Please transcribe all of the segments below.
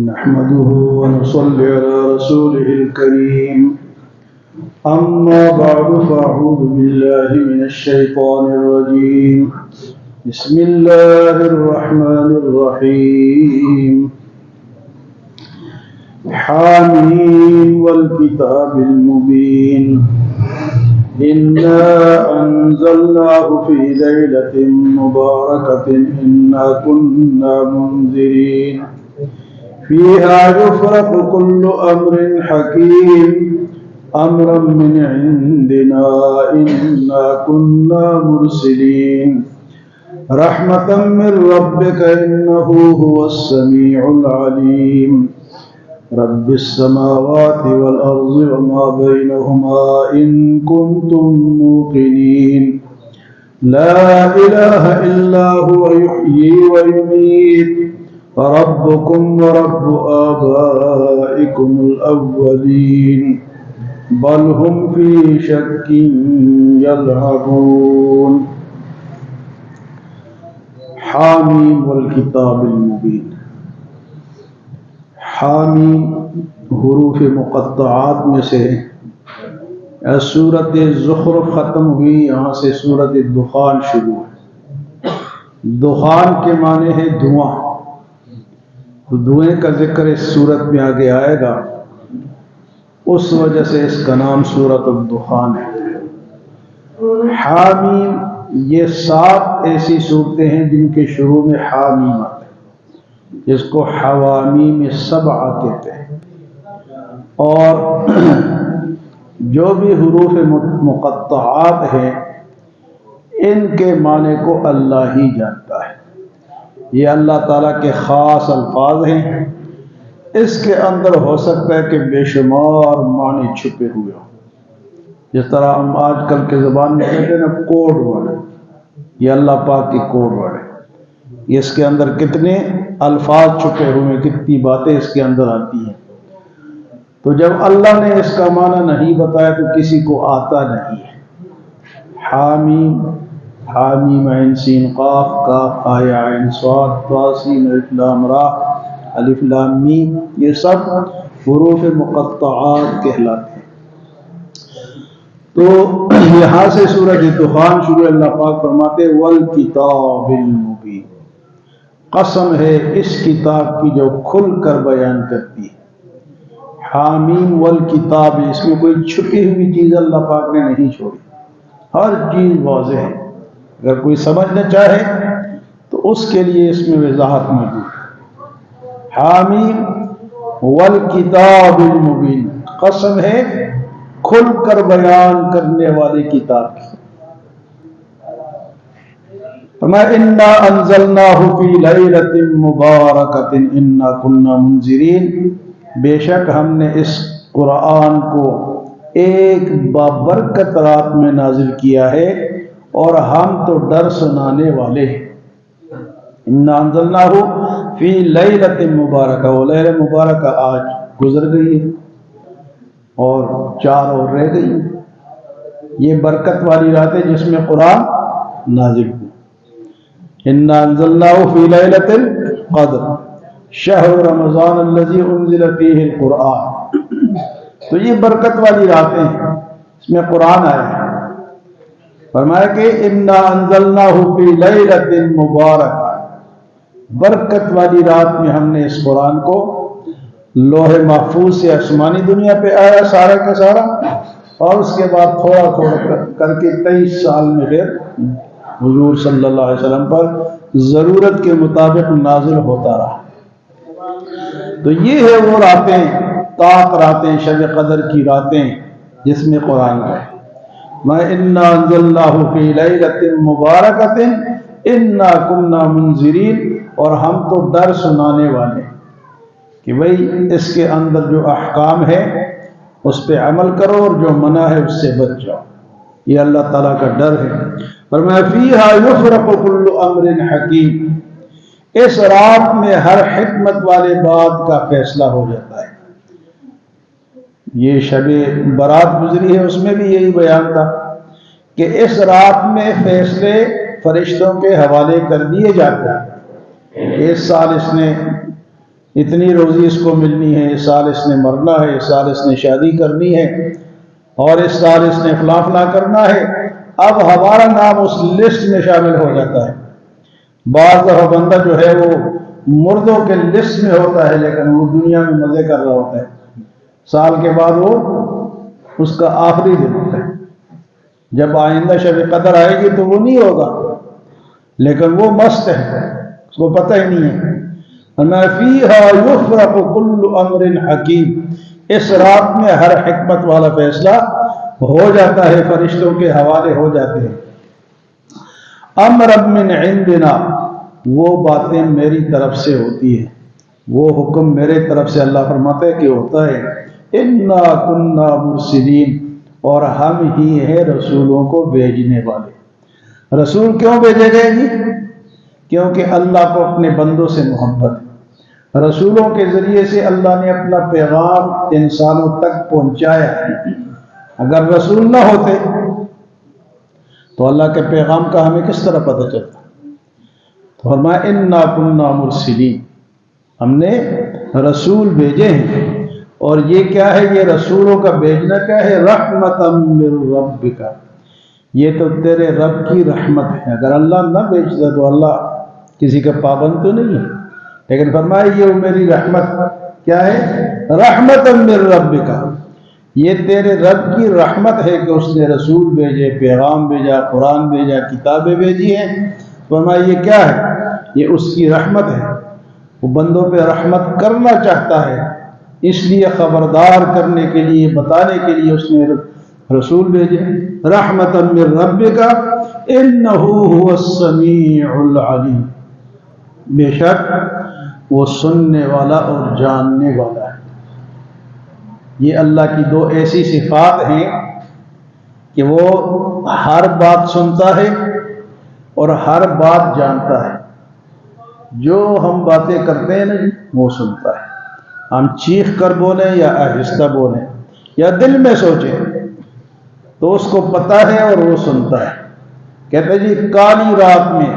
نحمده ونصلي على رسوله الكريم أما بعد فأعوذ بالله من الشيطان الرجيم بسم الله الرحمن الرحيم حامين والكتاب المبين إنا أنزلناه في ليلة مباركة إنا كنا منذرين فيها يفرق كل أمر حكيم أمرا من عندنا إنا كنا مرسلين رحمة من ربك إنه هو السميع العليم رب السماوات والأرض وما بينهما إن كنتم موقنين لا إله إلا هو يحيي ويميت ربكم ورب آبائكم الأولين بل هم في شك يلعبون حامیم والکتاب المبین۔ حامیم حروف مقطعات میں سے ہے۔ سورۃ زخرف ختم ہوئی، یہاں سے سورۃ دخان شروع ہے۔ دخان کے معنی ہے دھواں، دھوئیں کا ذکر اس سورت میں آگے آئے گا، اس وجہ سے اس کا نام سورۃ الدخان ہے۔ حامیم یہ 7 ایسی صورتیں ہیں جن کے شروع میں حامیم آتے ہیں، جس کو حوامیم 7 کہتے ہیں۔ اور جو بھی حروف مقطعات ہیں ان کے معنی کو اللہ ہی جانتا ہے۔ یہ اللہ تعالیٰ کے خاص الفاظ ہیں، اس کے اندر ہو سکتا ہے کہ بے شمار معنی چھپے ہوئے ہوں، جس طرح ہم آج کل کے زبان میں کہتے ہیں نا کوڈ ورڈ، یہ اللہ پاک کی کوڈ ورڈ ہے۔ اس کے اندر کتنے الفاظ چھپے ہوئے ہیں، کتنی باتیں اس کے اندر آتی ہیں۔ تو جب اللہ نے اس کا معنی نہیں بتایا تو کسی کو آتا نہیں ہے۔ حامیم، حامیم عین سین قاف، کاف آیا عین صاد، طا سین الف لام را، الف لام میم، یہ سب حروف مقطعات کہلاتے ہیں۔ تو یہاں سے سورۃ دخان شروع، اللہ پاک فرماتے والکتاب المبین، قسم ہے اس کتاب کی جو کھل کر بیان کرتی ہے۔ حامیم والکتاب، اس میں کوئی چھپی ہوئی چیز اللہ پاک نے نہیں چھوڑی، ہر چیز واضح ہے۔ اگر کوئی سمجھنا چاہے تو اس کے لیے اس میں وضاحت موجود ہے۔ حامیم والکتاب المبین، قسم ہے کھل کر بیان کرنے والی کتاب کی۔ فرمایا انا انزلناہ فی لیلۃ مبارکۃ انا کنا منذرین، بے شک ہم نے اس قرآن کو ایک بابرکت رات میں نازل کیا ہے اور ہم تو ڈر سنانے والے ہیں۔ انا انزلناہ فی لیلۃ مبارکہ، وہ لیلۃ مبارکہ آج گزر گئی ہے اور 4 اور رہ گئی۔ یہ برکت والی رات ہے جس میں قرآن نازل ہوا۔ انا انزلناہ فی لیلۃ القدر شہر رمضان الذی انزل فیہ القرآن، تو یہ برکت والی راتیں ہیں، اس میں قرآن آیا ہے۔ فرمایا کہ انا انزلناہ فی لیلۃ مبارکہ، برکت والی رات میں ہم نے اس قرآن کو لوح محفوظ سے آسمانی دنیا پہ آیا سارا کا سارا، اور اس کے بعد تھوڑا تھوڑا کر کے 23 سال میں پھر حضور صلی اللہ علیہ وسلم پر ضرورت کے مطابق نازل ہوتا رہا۔ تو یہ ہے وہ راتیں، طاق راتیں، شب قدر کی راتیں جس میں قرآن آئے۔ میں انا انزلناہ فی لیلۃ مبارکۃ انا کنا منذرین، اور ہم تو ڈر سنانے والے کہ بھئی اس کے اندر جو احکام ہے اس پہ عمل کرو اور جو منع ہے اس سے بچ جاؤ، یہ اللہ تعالیٰ کا ڈر ہے۔ فرمایا فیہا یفرق کل امر حکیم، اس رات میں ہر حکمت والے بات کا فیصلہ ہو جاتا ہے۔ یہ شب برات گزری ہے، اس میں بھی یہی بیان تھا کہ اس رات میں فیصلے فرشتوں کے حوالے کر دیے جاتے ہیں۔ اس سال اس نے اتنی روزی اس کو ملنی ہے، اس سال اس نے مرنا ہے، اس سال اس نے شادی کرنی ہے، اور اس سال اس نے فلاں فلاں کرنا ہے۔ اب ہمارا نام اس لسٹ میں شامل ہو جاتا ہے۔ بعض دفعہ بندہ جو ہے وہ مردوں کے لسٹ میں ہوتا ہے، لیکن وہ دنیا میں مزے کر رہا ہوتا ہے۔ سال کے بعد وہ اس کا آخری دن ہوتا ہے۔ جب آئندہ شب قدر آئے گی تو وہ نہیں ہوگا، لیکن وہ مست ہے، اس کو پتہ ہی نہیں ہے۔ وَمَا فِيهَا يُفْرَقُ كُلُّ أَمْرٍ حَكِيمٍ، اس رات میں ہر حکمت والا فیصلہ ہو جاتا ہے، فرشتوں کے حوالے ہو جاتے ہیں۔ أَمْرًا مِّنْ عِنْدِنَا، وہ باتیں میری طرف سے ہوتی ہیں، وہ حکم میرے طرف سے اللہ فرماتا ہے کہ ہوتا ہے۔ إِنَّا كُنَّا مُرْسِلِينَ، اور ہم ہی ہیں رسولوں کو بھیجنے والے۔ رسول کیوں بھیجے گئے جی؟ کیونکہ اللہ کو اپنے بندوں سے محبت ہے۔ رسولوں کے ذریعے سے اللہ نے اپنا پیغام انسانوں تک پہنچایا۔ اگر رسول نہ ہوتے تو اللہ کے پیغام کا ہمیں کس طرح پتہ چلتا؟ تو فرمایا اِنَّا كُنَّا مُرْسِلِينَ، ہم نے رسول بھیجے ہیں۔ اور یہ کیا ہے؟ یہ رسولوں کا بھیجنا کیا ہے؟ رحمتاً من ربک، یہ تو تیرے رب کی رحمت ہے۔ اگر اللہ نہ بھیجتا تو اللہ کسی کا پابند تو نہیں ہے، لیکن فرمایا یہ میری رحمت کیا ہے؟ رحمتاً من ربک، یہ تیرے رب کی رحمت ہے کہ اس نے رسول بھیجے، پیغام بھیجا، قرآن بھیجا، کتابیں بھیجی ہیں۔ فرمایا یہ کیا ہے؟ یہ اس کی رحمت ہے، وہ بندوں پہ رحمت کرنا چاہتا ہے، اس لیے خبردار کرنے کے لیے، بتانے کے لیے اس نے رسول بھیجے۔ رحمتاً من ربک انہ هو السمیع العلیم، بے شک وہ سننے والا اور جاننے والا ہے۔ یہ اللہ کی دو ایسی صفات ہیں کہ وہ ہر بات سنتا ہے اور ہر بات جانتا ہے۔ جو ہم باتیں کرتے ہیں نا وہ سنتا ہے، ہم چیخ کر بولیں یا آہستہ بولیں یا دل میں سوچیں تو اس کو پتہ ہے اور وہ سنتا ہے۔ کہتے جی کالی رات میں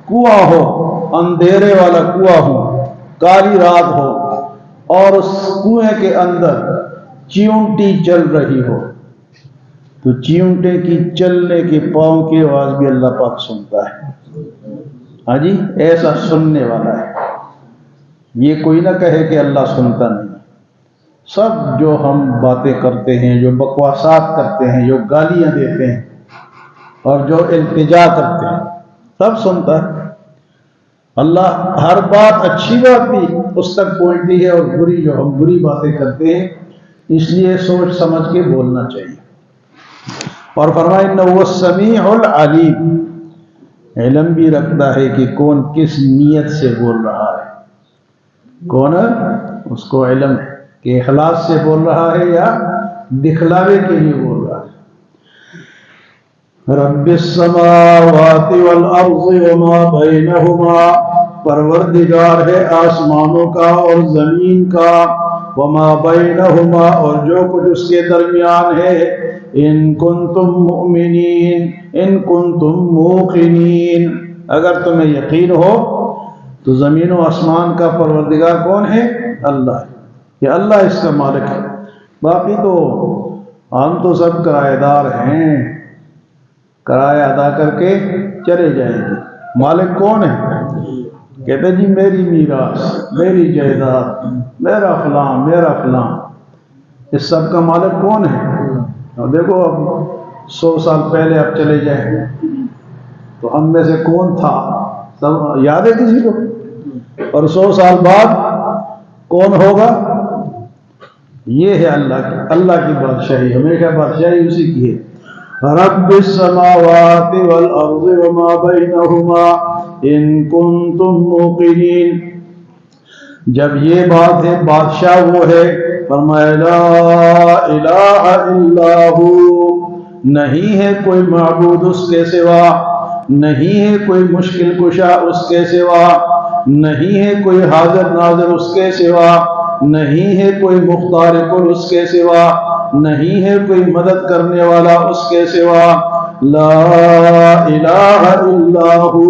کنواں ہو، اندھیرے والا کنواں ہو، کالی رات ہو اور اس کنویں کے اندر چیونٹی چل رہی ہو تو چیونٹے کی چلنے کے پاؤں کی آواز بھی اللہ پاک سنتا ہے۔ ہاں جی، ایسا سننے والا ہے۔ یہ کوئی نہ کہے کہ اللہ سنتا نہیں۔ سب جو ہم باتیں کرتے ہیں، جو بکواسات کرتے ہیں، جو گالیاں دیتے ہیں اور جو التجا کرتے ہیں، سب سنتا ہے۔ اللہ ہر بات، اچھی بات بھی اس تک پہنچتی ہے اور بری، جو ہم بری باتیں کرتے ہیں، اس لیے سوچ سمجھ کے بولنا چاہیے۔ اور فرمایا انہ هو السمیع العلیم، علم بھی رکھتا ہے کہ کون کس نیت سے بول رہا ہے، کون اس کو علم ہے کہ اخلاص سے بول رہا ہے یا دکھلاوے کے لیے بول رہا ہے۔ رب السماوات والارض وما بینہما، پروردگار ہے آسمانوں کا اور زمین کا، وما بینہما، اور جو کچھ اس کے درمیان ہے، ان کنتم مؤمنین، ان کنتم موقنین، اگر تمہیں یقین ہو تو زمین و آسمان کا پروردگار کون ہے؟ اللہ ہے، کہ اللہ اس کا مالک ہے۔ باقی تو ہم تو سب کرایہ دار ہیں، کرایہ ادا کر کے چلے جائیں گے۔ مالک کون ہے؟ کہتے جی میری میراث، میری جائیداد، میرا فلاں، میرا فلاں، اس سب کا مالک کون ہے؟ اور دیکھو اب 100 سال پہلے اب چلے جائیں تو ہم میں سے کون تھا؟ سب یاد ہے کسی کو؟ اور 100 سال بعد کون ہوگا؟ یہ ہے اللہ کی بادشاہی، ہمیشہ بادشاہی اسی کی ہے۔ رب السماوات والارض وما بینہما ان کنتم موقنین، جب یہ بات ہے بادشاہ وہ ہے، فرمایا لا الہ الا ہو، نہیں ہے کوئی معبود اس کے سوا، نہیں ہے کوئی مشکل کشا اس کے سوا، نہیں ہے کوئی حاضر ناظر اس کے سوا، نہیں ہے کوئی مختار کل اس کے سوا، نہیں ہے کوئی مدد کرنے والا اس کے سوا، لا الہ الا ہو۔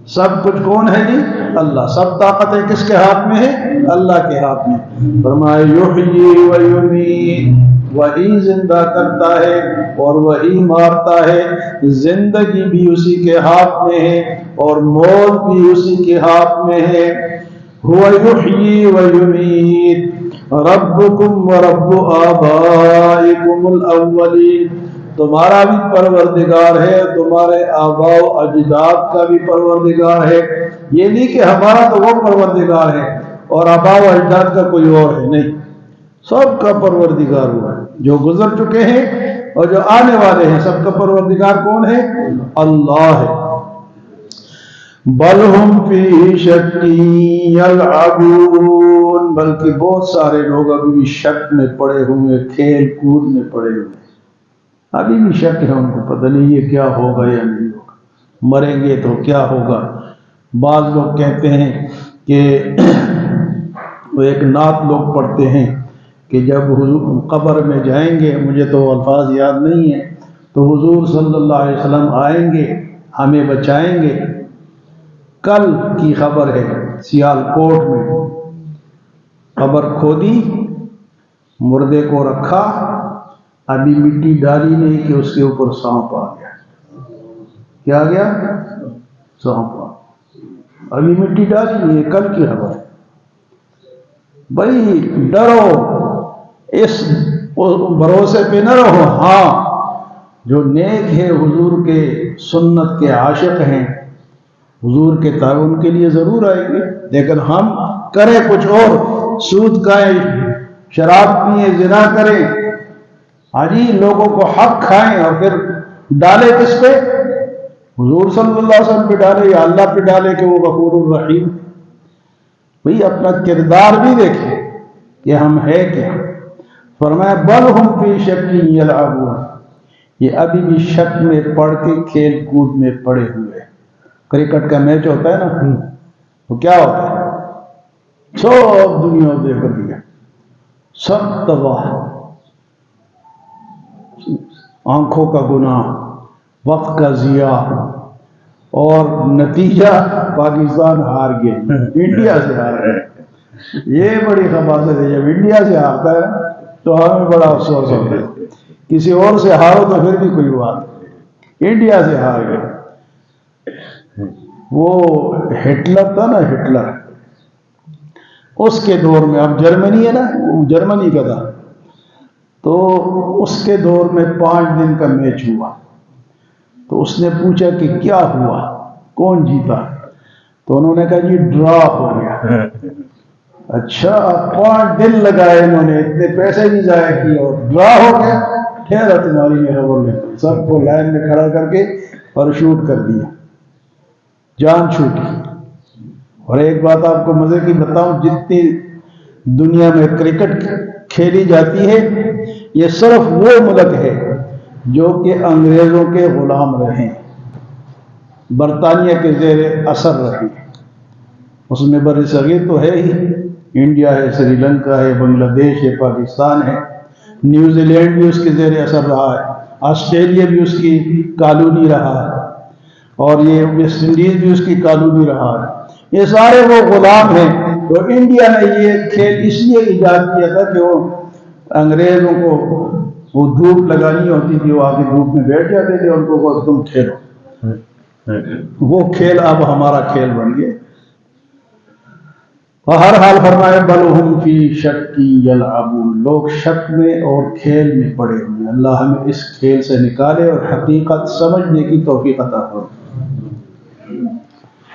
سب کچھ کون ہے جی؟ اللہ۔ سب طاقتیں کس کے ہاتھ میں ہے؟ اللہ کے ہاتھ میں۔ فرمایا یحیی و یمیت، وہی زندہ کرتا ہے اور وہی مارتا ہے، زندگی بھی اسی کے ہاتھ میں ہے اور موت بھی اسی کے ہاتھ میں ہے۔ هو یحیی و یمیت ربکم و رب آبائکم الاولین، تمہارا بھی پروردگار ہے، تمہارے آباء و اجداد کا بھی پروردگار ہے۔ یہ نہیں کہ ہمارا تو وہ پروردگار ہے اور آباء و اجداد کا کوئی اور ہے، نہیں، سب کا پروردگار ہوا ہے۔ جو گزر چکے ہیں اور جو آنے والے ہیں، سب کا پروردگار کون ہے؟ اللہ ہے۔ بل ہم فی شک یلعبون، بلکہ بہت سارے لوگ ابھی بھی شک میں پڑے ہوئے، کھیل کود میں پڑے ہوئے، ابھی بھی شک ہے، ان کو پتہ نہیں یہ کیا ہوگا یا نہیں ہوگا، مریں گے تو کیا ہوگا۔ بعض لوگ کہتے ہیں کہ وہ ایک نعت لوگ پڑھتے ہیں کہ جب حضور قبر میں جائیں گے، مجھے تو الفاظ یاد نہیں ہیں، تو حضور صلی اللہ علیہ وسلم آئیں گے، ہمیں بچائیں گے۔ کل کی خبر ہے، سیالکوٹ میں قبر کھودی، مردے کو رکھا، ابھی مٹی ڈالی نہیں کہ اس کے اوپر سانپ آ گیا۔ کیا آ گیا؟ سانپ آ گیا، ابھی مٹی ڈالی نہیں، کل کی خبر ہے۔ بھائی ڈرو، اس بھروسے پہ نہ رہو۔ ہاں، جو نیک ہے، حضور کے سنت کے عاشق ہیں، حضور کے تعاون کے لیے ضرور آئیں گے، لیکن ہم کریں کچھ اور، سود کھائیں، شراب پئیں، زنا کریں، حاجی لوگوں کو حق کھائیں اور پھر ڈالے کس پہ؟ حضور صلی اللہ علیہ وسلم پہ ڈالے یا اللہ پہ ڈالے کہ وہ غفور الرحیم؟ بھئی اپنا کردار بھی دیکھیں کہ ہم ہے کیا۔ فرمایا بل ہم فی شک یلعبون، یہ ابھی بھی شک میں پڑھ کے کھیل کود میں پڑے ہوئے۔ کرکٹ کا میچ ہوتا ہے نا، تو کیا ہوتا ہے؟ سب دنیا دیکھ رہی ہے، سب تباہ، آنکھوں کا گناہ، وقت کا ضیاع، اور نتیجہ پاکستان ہار گئی، انڈیا سے ہار گئی۔ یہ بڑی خباثت ہے، جب انڈیا سے ہارتا ہے تو ہمیں بڑا افسوس ہوتا ہے، کسی اور سے ہارو تو پھر بھی کوئی بات نہیں، انڈیا سے ہار گئے۔ وہ ہٹلر تھا نا، ہٹلر، اس کے دور میں، اب جرمنی ہے نا، جرمنی کا تھا، تو اس کے دور میں 5 دن کا میچ ہوا، تو اس نے پوچھا کہ کیا ہوا، کون جیتا؟ تو انہوں نے کہا جی ڈرا ہو گیا۔ اچھا، 5 دن لگائے انہوں نے، اتنے پیسے بھی ضائع کیے اور ڈرا ہو گیا؟ ٹھہرا تمہاری میں خبر لے، سب کو لائن میں کھڑا کر کے اور شوٹ کر دیا، جان چھوٹی۔ اور ایک بات آپ کو مزے کی بتاؤں، جتنی دنیا میں کرکٹ کھیلی جاتی ہے، یہ صرف وہ ملک ہے جو کہ انگریزوں کے غلام رہے، برطانیہ کے زیر اثر رہے۔ اس میں بر صغیر تو ہے ہی، انڈیا ہے، سری لنکا ہے، بنگلہ دیش ہے، پاکستان ہے، نیوزی لینڈ بھی اس کے زیر اثر رہا ہے، آسٹریلیا بھی اس کی کالونی رہا ہے، اور یہ ویسٹ انڈیز بھی اس کی کالونی رہا ہے۔ یہ سارے وہ غلام ہیں۔ تو انڈیا نے یہ کھیل اس لیے ایجاد کیا تھا کہ وہ انگریزوں کو وہ دھوپ لگانی ہوتی تھی، وہ آ کے دھوپ میں بیٹھ جاتے تھے، ان کو تم کھیلو۔ وہ کھیل اب ہمارا کھیل بن گیا۔ ہر حال فرمائے بل ہم فی شک یلعبون، لوگ شک میں اور کھیل میں پڑے ہوئے۔ اللہ ہمیں اس کھیل سے نکالے اور حقیقت سمجھنے کی توفیق عطا فرمائے۔